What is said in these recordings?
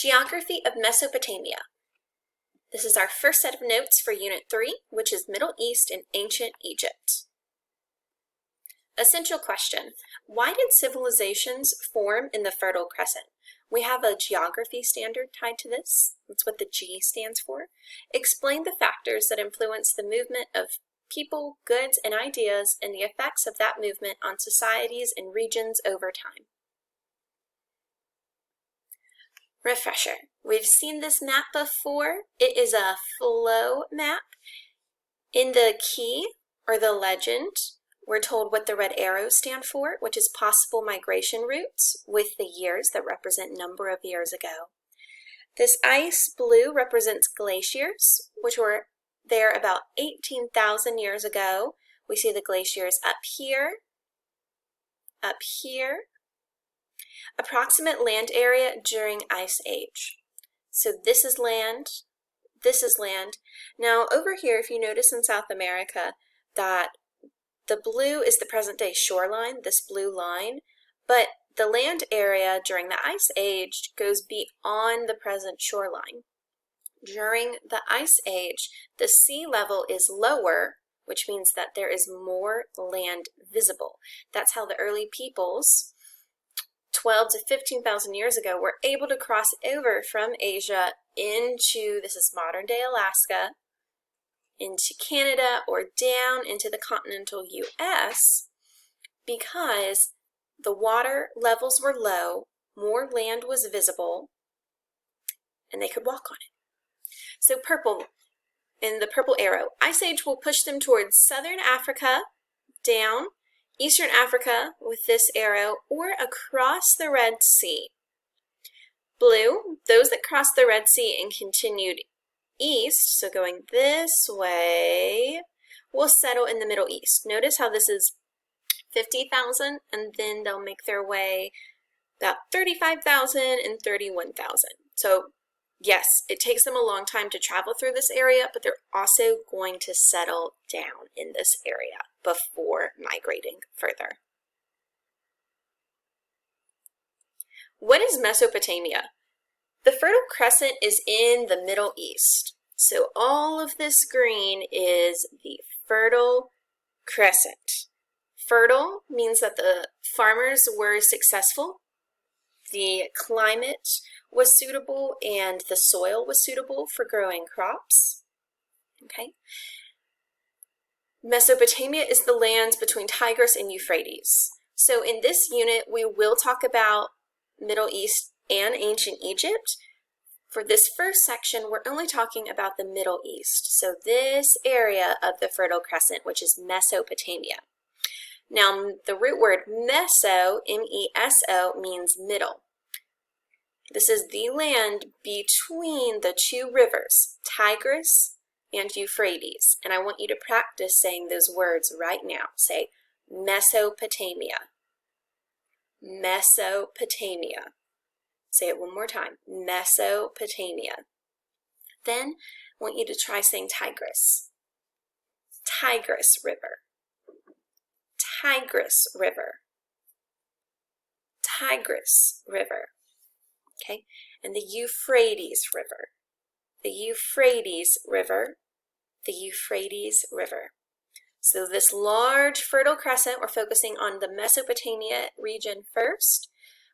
Geography of Mesopotamia. This is our first set of notes for Unit 3, which is Middle East and Ancient Egypt. Essential question: why did civilizations form in the Fertile Crescent? We have a geography standard tied to this. That's what the G stands for. Explain the factors that influence the movement of people, goods, and ideas, and the effects of that movement on societies and regions over time. Refresher. We've seen this map before. It is a flow map. In the key, or the legend, we're told what the red arrows stand for, which is possible migration routes with the years that represent number of years ago. This ice blue represents glaciers, which were there about 18,000 years ago. We see the glaciers up here. Approximate land area during Ice Age. So this is land, this is land. Now over here, if you notice in South America that the blue is the present day shoreline, this blue line, but the land area during the Ice Age goes beyond the present shoreline. During the Ice Age, the sea level is lower, which means that there is more land visible. That's how the early peoples, 12 to 15,000 years ago, were able to cross over from Asia into, this is modern day Alaska, into Canada or down into the continental US, because the water levels were low, more land was visible, and they could walk on it. So purple, in the purple arrow, Ice Age will push them towards southern Africa, down, Eastern Africa with this arrow, or across the Red Sea. Blue, those that crossed the Red Sea and continued east, so going this way, will settle in the Middle East. Notice how this is 50,000, and then they'll make their way about 35,000 and 31,000. So yes, it takes them a long time to travel through this area, but they're also going to settle down in this area before migrating further. What is Mesopotamia? The Fertile Crescent is in the Middle East. So all of this green is the Fertile Crescent. Fertile means that the farmers were successful, the climate was suitable, and the soil was suitable for growing crops. Okay. Mesopotamia is the lands between Tigris and Euphrates. So in this unit, we will talk about Middle East and Ancient Egypt. For this first section, we're only talking about the Middle East. So this area of the Fertile Crescent, which is Mesopotamia. Now, the root word meso, M-E-S-O, means middle. This is the land between the two rivers, Tigris and Euphrates. And I want you to practice saying those words right now. Say Mesopotamia. Mesopotamia. Say it one more time. Mesopotamia. Then I want you to try saying Tigris. Tigris River. Tigris River. Tigris River. Okay, and the Euphrates River. The Euphrates River. The Euphrates River. So this large Fertile Crescent, we're focusing on the Mesopotamia region first,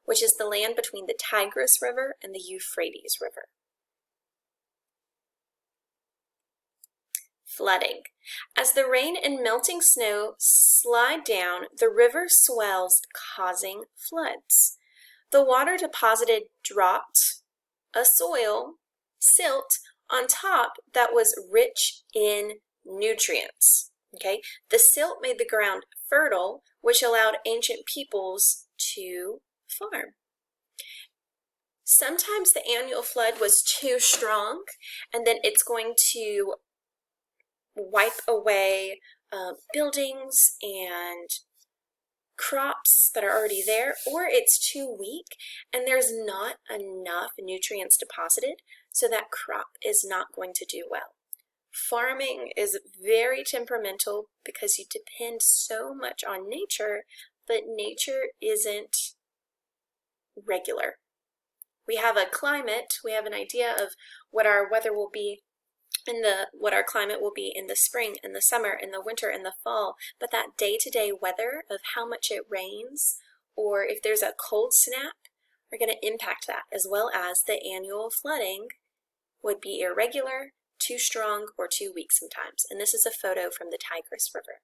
which is the land between the Tigris River and the Euphrates River. Flooding. As the rain and melting snow slide down, the river swells, causing floods. The water deposited dropped a silt on top that was rich in nutrients. Okay, the silt made the ground fertile, which allowed ancient peoples to farm. Sometimes the annual flood was too strong, and then it's going to wipe away buildings and crops that are already there, or it's too weak and there's not enough nutrients deposited, so that crop is not going to do well. Farming is very temperamental because you depend so much on nature, but nature isn't regular. We have a climate, we have an idea of what our weather will be what our climate will be in the spring, in the summer, in the winter, in the fall, but that day-to-day weather of how much it rains or if there's a cold snap are going to impact that, as well as the annual flooding would be irregular, too strong, or too weak sometimes. And this is a photo from the Tigris River.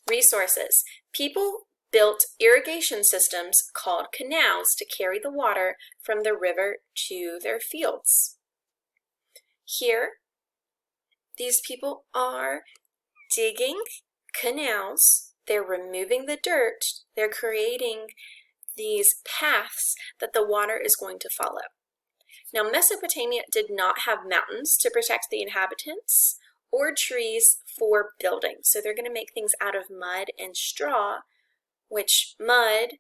Resources. People built irrigation systems called canals to carry the water from the river to their fields. Here, these people are digging canals, they're removing the dirt, they're creating these paths that the water is going to follow. Now, Mesopotamia did not have mountains to protect the inhabitants or trees for building, so they're going to make things out of mud and straw, which mud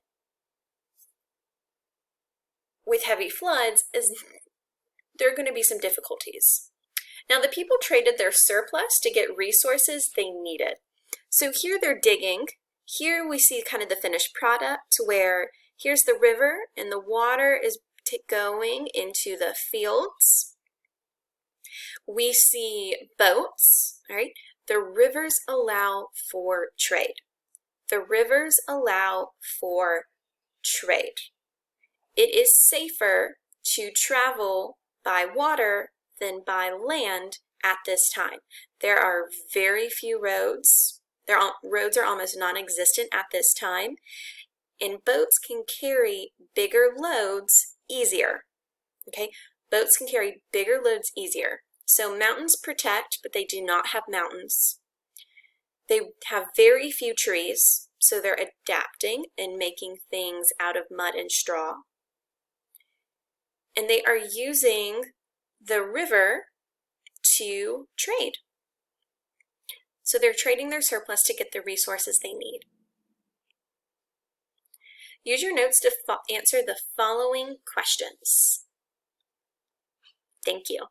with heavy floods there are going to be some difficulties. Now the people traded their surplus to get resources they needed. So here they're digging. Here we see kind of the finished product where here's the river and the water is going into the fields. We see boats, all right? The rivers allow for trade. The rivers allow for trade. It is safer to travel by water than by land at this time. There are very few roads. Roads are almost non-existent at this time, and boats can carry bigger loads easier. Okay, boats can carry bigger loads easier. So mountains protect, but they do not have mountains. They have very few trees, so they're adapting and making things out of mud and straw. And they are using the river to trade. So they're trading their surplus to get the resources they need. Use your notes to answer the following questions. Thank you.